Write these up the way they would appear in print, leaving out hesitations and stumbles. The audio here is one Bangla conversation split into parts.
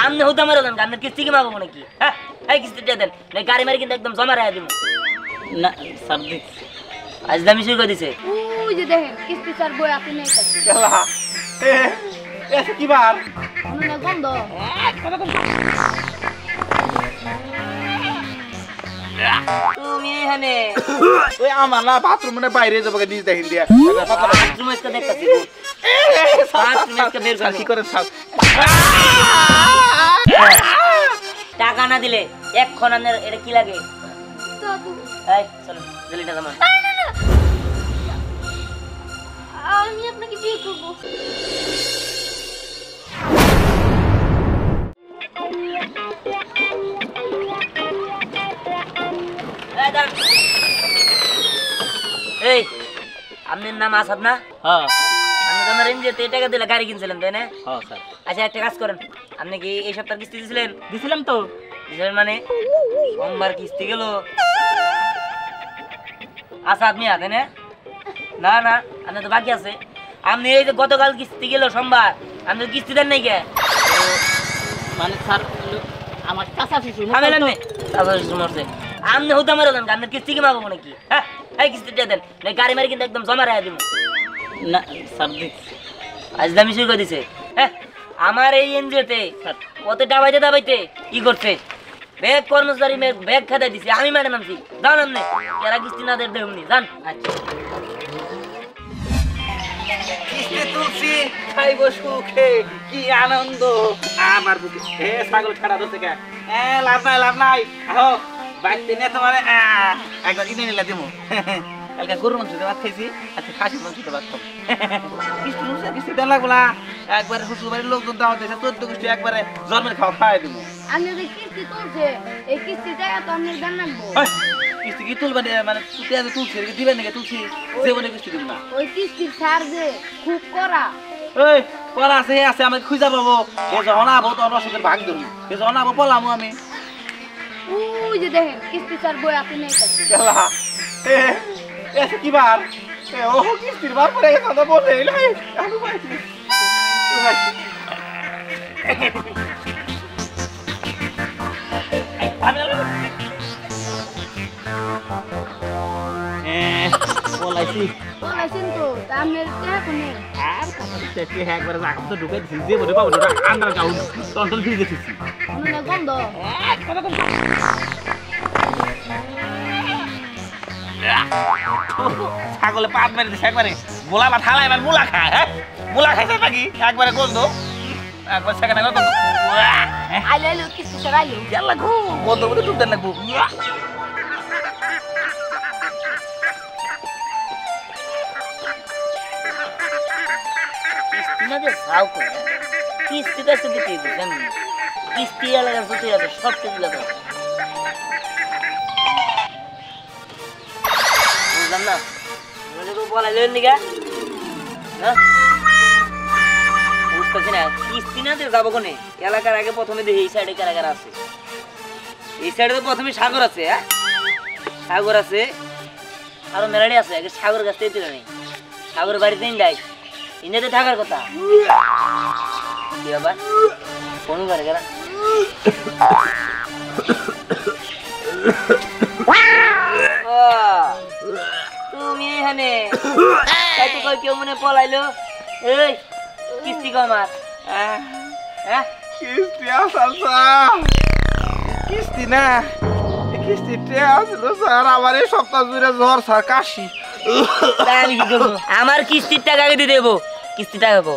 আমনে হতো আমার দেন আপনার কিস্তি কি মাগবো নাকি হ্যাঁ এই কিস্তিটা দেন না গাড়ি মারি কিন্তু একদম জমা রাখা দিব না স্যার দিচ্ছি আজ দামি শুরু করে দিছে ওই যে দেখেন কিস্তি স্যার বই আপনি নেই কেলা এ কি বার মনে গন্ধ তুমি এখানে ওই আমার না বাথরুমে বাইরে যাবো নিজ দেখেন দিয়া বাথরুমে এসে দেখতাছি বাথরুমে এসে বের কি করে সাপ টাকা না দিলে এক্ষণ আপনার এটা কি লাগে দাদু এই চলো জেলিটা জামা আমি আপনাকে বিয়ে করব এই আপনার নাম আসাদ না হ্যাঁ আপনি তো আমার এনজিওতে টাকা দিলে গাড়ি কিনছিলেন তাই না হ্যাঁ স্যার আচ্ছা একটা কাজ করেন আপনি কি এই সপ্তাহ কিস্তি দিয়েছিলেন দিছিলাম তো দিয়েছিলেন মানে সোমবার কিস্তি গেল আচ্ছা আপনি আছেন না না আপনি তো বাকি আছে আপনি এই যে গতকাল কিস্তি গেল সোমবার আপনি তো কিস্তি দেন নাই কে মানে স্যার আমার চাচা শিশু থামেলেন নে চাচা শ্বশুর মরছে আপনি হতো আমার দেন আপনার কিস্তি কি মাগবো নাকি হ্যাঁ এই কিস্তিটা দেন না গাড়ি মারি কিন্তু একদম জমা রাখা দিব না স্যার দিচ্ছি আজ দামি শুরু করে দিছে হ্যাঁ আমার এই এনজিওতে কত দাবাইতে দাবাইতে কি করছে ব্যাগ কর্মচারী ব্যাগ খাতায় দিছে আমি ম্যাডাম আনছি জান আপনি এরা কিস্তি না দেয় দেবনি জান আচ্ছা কিস্তি তুলছি খাইব সুখে কি আনন্দ আমার বুকে হে ছাগল ছাড়া দোষে কে লাভ নাই আহো বাইতে নে তোমার একবার ইনে নিলা দিমু কালকে গরুর মাংস দিয়ে ভাত খাইছি আজকে খাসির মাংস দিয়ে ভাত খাবো কিস্তি তুলছে কিস্তি দেন লাগবো না একবারে শ্বশুর বাড়ির লোকজন দাওয়া দিয়েছে 14 গোষ্ঠী একবারে জন্মের খাওয়া খাওয়াই দিমু আমি যে কিস্তি তুলছে এই কিস্তি টাকা তো আপনি দেন লাগবো কিস্তি কি তুলবা মানে তুই আজ তুলছি দিবেন নাকি তুলছি জীবনে কিস্তি দিব না ওই কিস্তির স্যার যে খুব করা এই পড়া আছে আছে আমাকে খুঁজা পাবো এ যখন আবো তো অসুখের ভাগ ধরুন এ যখন আবো পলামু আমি ওই যে দেখেন কিস্তি স্যার বই আপনি নেই কেলা এ কি বার ও কিস্তির বার পরে কথা বলে এলাই আমি পাইছি বলাইছি বলেছেন তো তা আপনার টাকা কোনে আর কথা দিতে একবারে জায়গা তো ঢুকে দিছি যে বলে পাবো না আন্দার গাউন টন্টন দিয়ে দিছি মনে গন্ধ ছাগলে পাত মেরে দিছে একবারে মোলা বা থালা এবার মুলা খায় হ্যাঁ মুলা খাইছে নাকি একবারে গন্ধ একবার সেখানে গন্ধ আইলো কিস্তি স্যার আইলো ইয়াল্লা গো গন্ধ বলে টুক দেন লাগবো কিস্তি না যে সাউ করে কিস্তিটা তো দিতে দিবেন কিস্তি এলাকার সুতি আছে সব কিছু লাগে বুঝলাম না বলা লেন দিগা হ্যাঁ বুঝতেছি না কিস্তি না দিয়ে যাবো কোনে এলাকার আগে প্রথমে দেখি এই সাইডে কারাগার আছে এই সাইডে তো প্রথমে সাগর আছে হ্যাঁ সাগর আছে আরো মেলাডি আছে আগে সাগর গাছ থেকে তুলে নেই সাগর বাড়িতে যাই ইন্ডিয়াতে থাকার কথা কি বাবা কোন ঘরে গেলা তুমি এখানে কেউ মনে পলাইলো এই কিস্তি কমার হ্যাঁ কিস্তি আসা কিস্তি না কিস্তিতে আসলো স্যার আমার এই সপ্তাহ জুড়ে জ্বর স্যার কাশি আমার কিস্তির টাকা আগে দিয়ে দেবো কিস্তি টাকা গো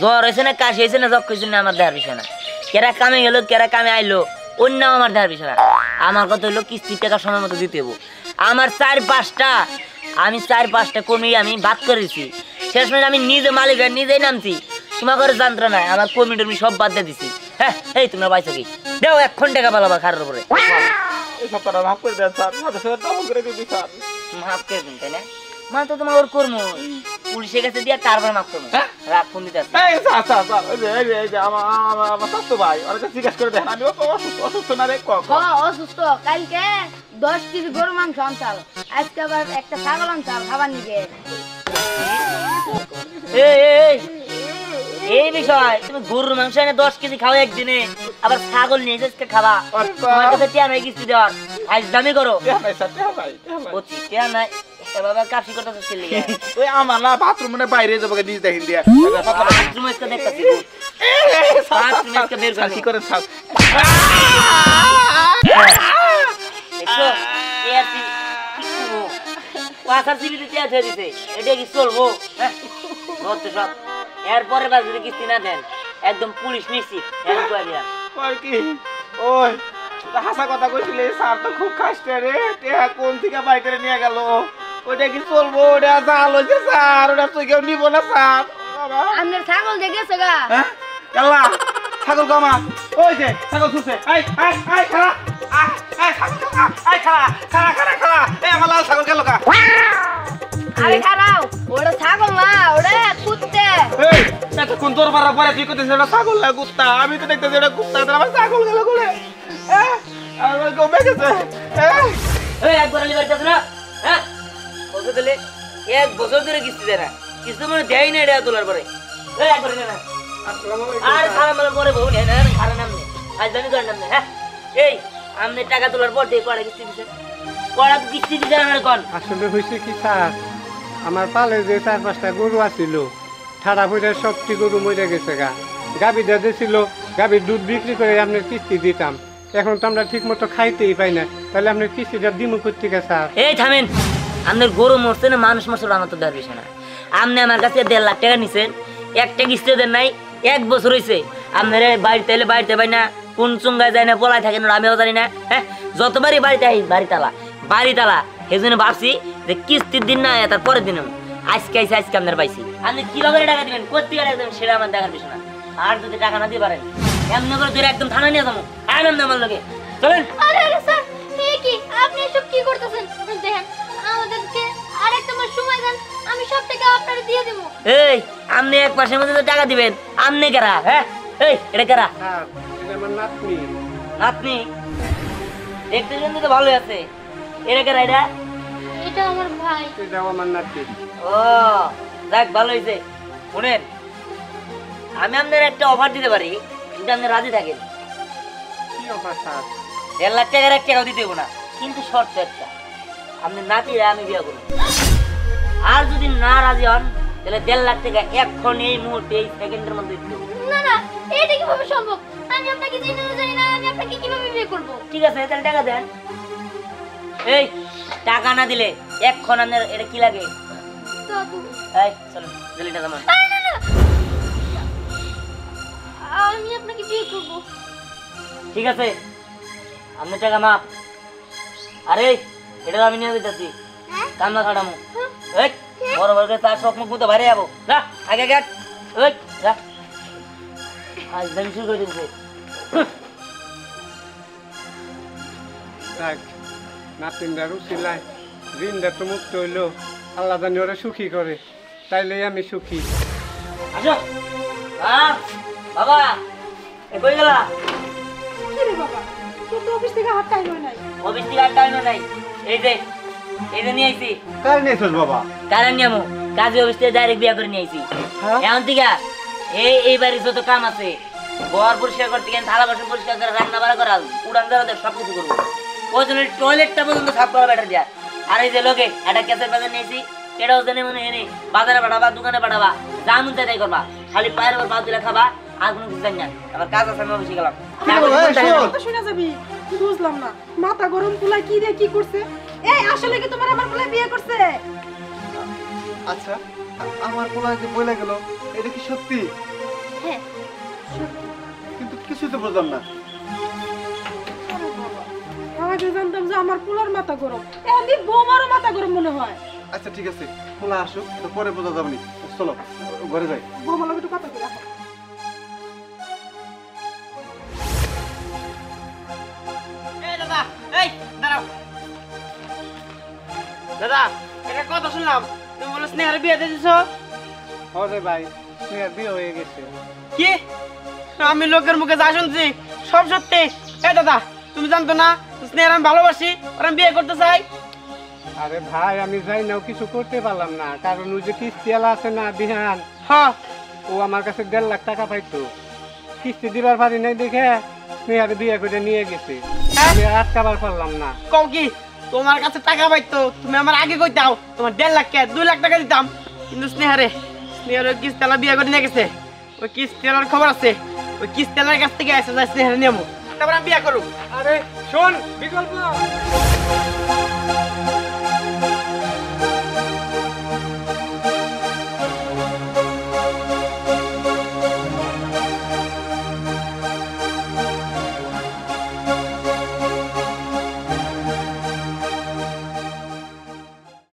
জ্বর হয়েছে না কাশি হয়েছে না জক হয়েছে না আমার দেওয়ার বিষয় না কেরা কামে গেলো কেরা কামে আইলো অন্য আমার দেওয়ার বিষয় না আমার কথা হলো কিস্তির টাকা সময় মতো দিতে দেবো আমার 4-5টা কর্মী আমি বাদ করেছি শেষমেশ আমি নিজে মালিক নিজেই নামছি তোমার ঘরে যন্ত্রণায় আমার কর্মী টর্মী সব বাদ দিয়ে দিছি হ্যাঁ এই তোমরা পাইছো কি দেও 1 টাকা পালাবা খারার উপরে এই সপ্তাহটা মাফ করে দেন স্যার সাথে সাথে ডাবল করে দিবি স্যার মাফ করে দিন তাই না মা তো তোমার ওর কর্ম পুলিশের কাছে দিয়া তারপর মাফ করবো রাত ফোন দিতে আসছে এই স্যার স্যার স্যার এই যে আমার স্বাস্থ্য ভাই ওরা জিজ্ঞেস করে দেখেন আমি অসুস্থ না রে অসুস্থ কালকে 10 কেজি গরু মাংস আনছাল আজকে আবার একটা ছাগল আনছাল খাবার নিবে এই বিষয় তুমি গরুর মাংস এনে 10 কেজি খাও একদিনে আবার ছাগল নিয়ে এসে খাবা আরে তোমার বাপ। কাছে টিয়া নাই কিস্তি দেওয়ার আজ দামি করো টেহা নাই স্যার, টেহা নাই, টেহা নাই। বলছি টিয়া নাই এ বাবা কাশি করতেছে ছেলে ওই আমার না বাথরুম মানে বাইরে যাবো নিজ দেখেন দিয়া বাথরুম এসে দেখতেছি বাথরুম এসে বের করো কি করেন স্যার দেখছো এ আর কি করবো পাশার সিবিতে টিয়া ছেড়ে দিছে এটা কি চলবো হ্যাঁ ধরতে সব এরপরে বার যদি কিস্তি না দেন একদম পুলিশ নিশ্চিত এরকম করে দিলাম আর কি ওই হাসা কথা কইছিলে স্যার তো খুব কাষ্টে রে টেহা কোন থেকে বাই করে নিয়ে গেল ওইটা কি চলবো ওটা জাল হয়েছে স্যার ওটা তুই কেউ নিব না স্যার বাবা আপনার ছাগল দেখেছে গা হ্যাঁ আল্লাহ ছাগল গামা ওই যে ছাগল ছুটছে আই আই আই খালা আই আই খালা খালা খালা খালা এই আমার লাল ছাগল গেল কা আরে খারাও ওটা ছাগল না ওটা কুত্তে এই এটা কোন তোর মারা পরে তুই কইতেছিস এটা ছাগল না কুত্তা আমি তো দেখতেছি এটা কুত্তা এটা আমার ছাগল গেল কোলে আর ওই কমে গেছে এই একবার আলি বাড়িতে না হ্যাঁ কত দিলে এক বছর ধরে কিস্তি দেয় না কিস্তি মানে দেয় না এটা তোলার পরে এই একবার না আর সারা মানে পরে বহু নেই না খারাপ নাম নেই আজ দামি করার নাম নেই হ্যাঁ এই আমনে টাকা তোলার পর দিয়ে কড়া কিস্তি দিছে কড়া কিস্তি দিছে আমার কোন আসলে হয়েছে কি স্যার আমার পালে যে 4-5টা গরু আছিল ঠাড়া ফুটে সবটি গরু মরে গেছে গা গাভী দাদে ছিল গাভীর দুধ বিক্রি করে আপনার কিস্তি দিতাম এখন তো আমরা ঠিক মতো খাইতেই পাই না তাহলে আপনার কিস্তিটা দিমু কোথেকে স্যার এই থামেন আপনার গরু মরছে না মানুষ মরছে আমার তো দেওয়ার বিষয় না আপনি আমার কাছে 1.5 লাখ টাকা নিছেন একটা কিস্তি দেন নাই 1 বছর হয়েছে আপনার বাড়িতে এলে বাড়িতে পাই না কোন চুঙ্গায় যায় না পলায় থাকেন আমিও জানি না হ্যাঁ যতবারই বাড়িতে আই বাড়িতালা সেই জন্য ভাবছি যে কিস্তির দিন না তার পরের দিন আজকে আইসি আজকে আপনার পাইছি আপনি কিভাবে টাকা দিবেন কোথেকে টাকা দেবেন সেটা আমার দেখার বিষয় না আর যদি টাকা না দিতে পারেন এমনি করে ধরে একদম থানা নিয়ে যাবো আনন্দ আমার লোকে চলেন আরে আরে স্যার এই কি আপনি এসব কি করতেছেন দেখেন আমাদেরকে আরেকটা মাস সময় দেন আমি সব টাকা আপনারে দিয়ে দেব এই আপনি 1 মাসের মধ্যে তো টাকা দিবেন আপনি কারা হ্যাঁ এই এটা কারা স্যার এটা আমার নাতনি আপনি দেখতে জন্য তো ভালোই আছে এটা কারা এটা এটা আমার ভাই এটাও আমার নাতনি ও যাক ভালো হয়েছে শুনেন আমি আপনার একটা অফার দিতে পারি যদি আপনি রাজি থাকেন কি অফার স্যার 1.5 লাখ টাকার 1 টাকাও দিতে হবো না কিন্তু শর্ত একটা আপনি নাতিরা আমি বিয়ে করবো আর যদি না রাজি হন তাহলে 1.5 লাখ টাকা এখন এই মুহূর্তে এই সেকেন্ডের মধ্যে দিতে হবে। না না এটা কিভাবে সম্ভব আমি আপনাকে চিনিও জানি না আমি আপনাকে কিভাবে বিয়ে করব ঠিক আছে তাহলে টাকা দেন এই টাকা না দিলে এখন আপনার এটা কি লাগে বাবু এই চলুন জলদি টাকা মান না না আমি আপনাকে বিয়ে করব ঠিক আছে আপনি টাকা মাপ আরে এটা আমি নিয়ে যেতেছি কান্না খাটামো এই বড় বড় করে তার সব মুখ মতো বাইরে যাবো যা আগে আগে ওই যা আজ দিন শুরু করে দিচ্ছে দেখ নাতিনদারও সিলাই ঋণটা তো মুক্ত হইলো আল্লাহ জানি ওরা সুখী করে তাইলে আমি সুখী আসো বাবা এ কই গেলা অফিস থেকে আর টাইম নাই এই যে নিয়ে আইছি কার নিয়েছিস বাবা কারণ নিয়মো কাজে অফিস থেকে ডাইরেক্ট বিয়া করে নিয়ে আইছি এখন থেকে এই বাড়ির যত কাম আছে ঘর পরিষ্কার করতে গেলে থালা বাসন পরিষ্কার করে রান্না বাড়া করা উড়ান দেওয়া সব কিছু করবো ওই জন্য টয়লেটটা পর্যন্ত সাফ করা ব্যাটার দেয়া আর এই যে লোকে একটা ক্যাসের বাজার নিয়েছি এটাও জানি মনে এনে বাজারে পাঠাবা দোকানে পাঠাবা যা মন চাই তাই করবা খালি পায়ের উপর পা দিলে খাবা আর কোনো কিছু জানি না আবার কাজ আছে আমি অফিসে গেলাম শুনে যাবি বুঝলাম না মাথা গরম কুলাই কি রে কি করছে এই আসলে কি তোমার আমার কুলাই বিয়ে করছে আচ্ছা আমার পোলা যে বলে গেল এটা কি সত্যি হ্যাঁ কিন্তু কিছু তো বুঝলাম না আগে জানতাম যে আমার পোলার মাথা গরম এমনি বৌমারও মাথা গরম মনে হয় আচ্ছা ঠিক আছে পোলা আসুক এটা পরে বোঝা যাবে না চলো ঘরে যাই বৌমার লগে একটু কথা বলে রাখো এই দাদা এই দাঁড়াও দাদা এটা কথা শুনলাম তুমি বলে স্নেহার বিয়ে দিয়ে দিছো ওরে ভাই স্নেহার বিয়ে হয়ে গেছে কি আমি লোকের মুখে যা শুনছি সব সত্যি এই দাদা তুমি জানতো না স্নেহার আমি ভালোবাসি আর আমি বিয়ে করতে চাই আরে ভাই আমি যাই নাও কিছু করতে পারলাম না কারণ ওই যে কিস্তিওয়ালা আছে না বিহান হ্যাঁ ও আমার কাছে 1.5 লাখ টাকা পাইতো কিস্তি দিবার পারি নাই দেখে স্নেহারে বিয়ে করে নিয়ে গেছে আমি আর আটকাবার পারলাম না। কও কি তোমার কাছে টাকা পাইতো তুমি আমার আগে কই দাও, তোমার 1.5 লাখ কে 2 লাখ টাকা দিতাম। কিন্তু স্নেহারে কিস্তেলা বিয়ে করে নিয়ে গেছে, ওই কিস্তেলার খবর আছে, ওই কিস্তেলার কাছ থেকে এসে যায় স্নেহারে নেমো, তারপর আমি বিয়ে করব। আরে শোন বিকল্প